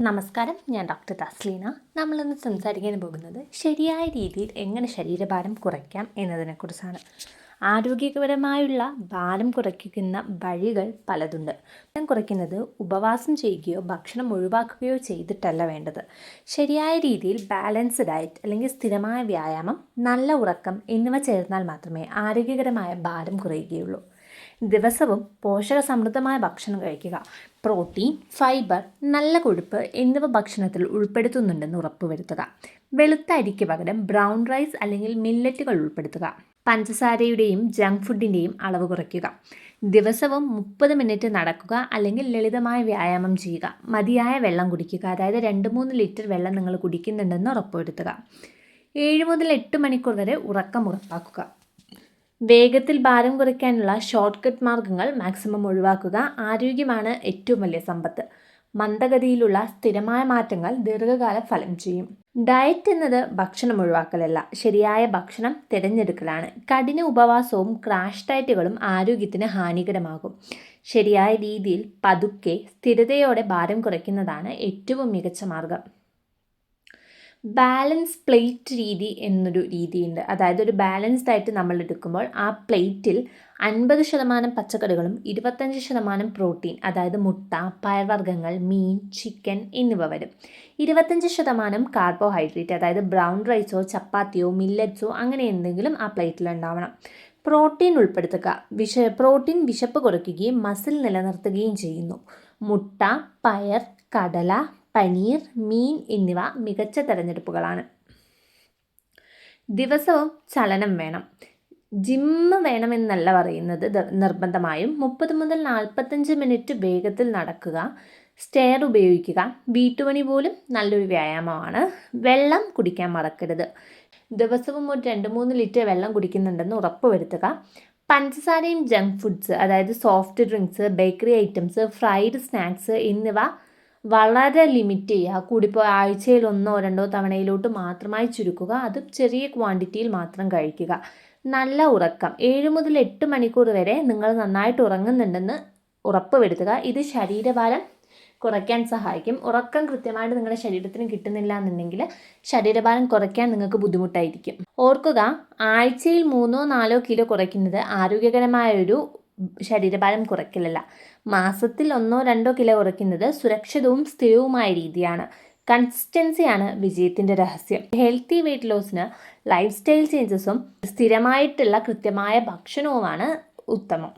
നമസ്കാരം, ഞാൻ ഡോക്ടർ തസ്ലീന. നമ്മളിന്ന് സംസാരിക്കാൻ പോകുന്നത് ശരിയായ രീതിയിൽ എങ്ങനെ ശരീരഭാരം കുറയ്ക്കാം എന്നതിനെക്കുറിച്ചാണ്. ആരോഗ്യപരമായുള്ള ഭാരം കുറയ്ക്കുന്ന വഴികൾ പലതുണ്ട്. ഭാരം കുറയ്ക്കുന്നത് ഉപവാസം ചെയ്യുകയോ ഭക്ഷണം ഒഴിവാക്കുകയോ ചെയ്തിട്ടല്ല വേണ്ടത്. ശരിയായ രീതിയിൽ ബാലൻസ്ഡ് ഡയറ്റ് അല്ലെങ്കിൽ സ്ഥിരമായ വ്യായാമം, നല്ല ഉറക്കം എന്നിവ ചേർന്നാൽ മാത്രമേ ആരോഗ്യകരമായ ഭാരം കുറയുകയുള്ളൂ. ദിവസവും പോഷകസമൃദ്ധമായ ഭക്ഷണം കഴിക്കുക. പ്രോട്ടീൻ, ഫൈബർ, നല്ല കൊഴുപ്പ് എന്നിവ ഭക്ഷണത്തിൽ ഉൾപ്പെടുത്തുന്നുണ്ടെന്ന് ഉറപ്പുവരുത്തുക. വെളുത്ത അരിക്ക് പകരം ബ്രൗൺ റൈസ് അല്ലെങ്കിൽ മില്ലറ്റുകൾ ഉൾപ്പെടുത്തുക. പഞ്ചസാരയുടെയും ജങ്ക് ഫുഡിൻ്റെയും അളവ് കുറയ്ക്കുക. ദിവസവും 30 മിനിറ്റ് നടക്കുക അല്ലെങ്കിൽ ലളിതമായ വ്യായാമം ചെയ്യുക. മതിയായ വെള്ളം കുടിക്കുക, അതായത് 2-3 ലിറ്റർ വെള്ളം നിങ്ങൾ കുടിക്കുന്നുണ്ടെന്ന് ഉറപ്പുവരുത്തുക. 7 മുതൽ 8 മണിക്കൂർ വരെ ഉറക്കം ഉറപ്പാക്കുക. വേഗത്തിൽ ഭാരം കുറയ്ക്കാനുള്ള ഷോർട്ട് കട്ട് മാർഗ്ഗങ്ങൾ മാക്സിമം ഒഴിവാക്കുക. ആരോഗ്യമാണ് ഏറ്റവും വലിയ സമ്പത്ത്. മന്ദഗതിയിലുള്ള സ്ഥിരമായ മാറ്റങ്ങൾ ദീർഘകാല ഫലം ചെയ്യും. ഡയറ്റ് എന്നത് ഭക്ഷണം ഒഴിവാക്കലല്ല, ശരിയായ ഭക്ഷണം തിരഞ്ഞെടുക്കലാണ്. കഠിന ഉപവാസവും ക്രാഷ് ഡയറ്റുകളും ആരോഗ്യത്തിന് ഹാനികരമാകും. ശരിയായ രീതിയിൽ പതുക്കെ സ്ഥിരതയോടെ ഭാരം കുറയ്ക്കുന്നതാണ് ഏറ്റവും മികച്ച മാർഗം. ബാലൻസ് പ്ലേറ്റ് രീതി എന്നൊരു രീതിയുണ്ട്. അതായത് ഒരു ബാലൻസ്ഡ് ആയിട്ട് നമ്മൾ എടുക്കുമ്പോൾ ആ പ്ലേറ്റിൽ 50% പച്ചക്കറികളും 25% പ്രോട്ടീൻ, അതായത് മുട്ട, പയർവർഗ്ഗങ്ങൾ, മീൻ, ചിക്കൻ എന്നിവ വരും. 25% കാർബോഹൈഡ്രേറ്റ്, അതായത് ബ്രൗൺ റൈസോ ചപ്പാത്തിയോ മില്ലറ്റ്സോ അങ്ങനെ എന്തെങ്കിലും ആ പ്ലേറ്റിൽ ഉണ്ടാവണം. പ്രോട്ടീൻ ഉൾപ്പെടുത്തുക. പ്രോട്ടീൻ വിശപ്പ് കുറയ്ക്കുകയും മസിൽ നിലനിർത്തുകയും ചെയ്യുന്നു. മുട്ട, പയർ, കടല, പനീർ, മീൻ എന്നിവ മികച്ച തിരഞ്ഞെടുപ്പുകളാണ്. ദിവസവും ചലനം വേണം. ജിമ്മ് വേണമെന്നല്ല പറയുന്നത് നിർബന്ധമായും. 30 മുതൽ 45 മിനിറ്റ് വേഗത്തിൽ നടക്കുക. സ്റ്റെയർ ഉപയോഗിക്കുക. വീട്ടുപണി പോലും നല്ലൊരു വ്യായാമമാണ്. വെള്ളം കുടിക്കാൻ മറക്കരുത്. ദിവസവും ഒരു 2-3 ലിറ്റർ വെള്ളം കുടിക്കുന്നുണ്ടെന്ന് ഉറപ്പുവരുത്തുക. പഞ്ചസാരയും ജങ്ക് ഫുഡ്സ്, അതായത് soft drinks, bakery items, fried snacks എന്നിവ വളരെ ലിമിറ്റ് ചെയ്യുക. കൂടിപ്പോൾ ആഴ്ചയിൽ 1-2 തവണയിലോട്ട് മാത്രമായി ചുരുക്കുക. അതും ചെറിയ ക്വാണ്ടിറ്റിയിൽ മാത്രം കഴിക്കുക. നല്ല ഉറക്കം. 7 മുതൽ 8 മണിക്കൂർ വരെ നിങ്ങൾ നന്നായിട്ട് ഉറങ്ങുന്നുണ്ടെന്ന് ഉറപ്പുവരുത്തുക. ഇത് ശരീരഭാരം കുറയ്ക്കാൻ സഹായിക്കും. ഉറക്കം കൃത്യമായിട്ട് നിങ്ങളുടെ ശരീരത്തിന് കിട്ടുന്നില്ല എന്നുണ്ടെങ്കിൽ ശരീരഭാരം കുറയ്ക്കാൻ നിങ്ങൾക്ക് ബുദ്ധിമുട്ടായിരിക്കും. ഓർക്കുക, ആഴ്ചയിൽ 3-4 കിലോ കുറയ്ക്കുന്നത് ആരോഗ്യകരമായൊരു ശരീരഭാരം കുറയ്ക്കലല്ല. മാസത്തിൽ 1-2 കിലോ കുറയ്ക്കുന്നത് സുരക്ഷിതവും സ്ഥിരവുമായ രീതിയാണ്. കൺസിസ്റ്റൻസിയാണ് വിജയത്തിൻ്റെ രഹസ്യം. ഹെൽത്തി വെയ്റ്റ് ലോസിന് ലൈഫ് സ്റ്റൈൽ ചേഞ്ചസും സ്ഥിരമായിട്ടുള്ള കൃത്യമായ ഭക്ഷണവുമാണ് ഉത്തമം.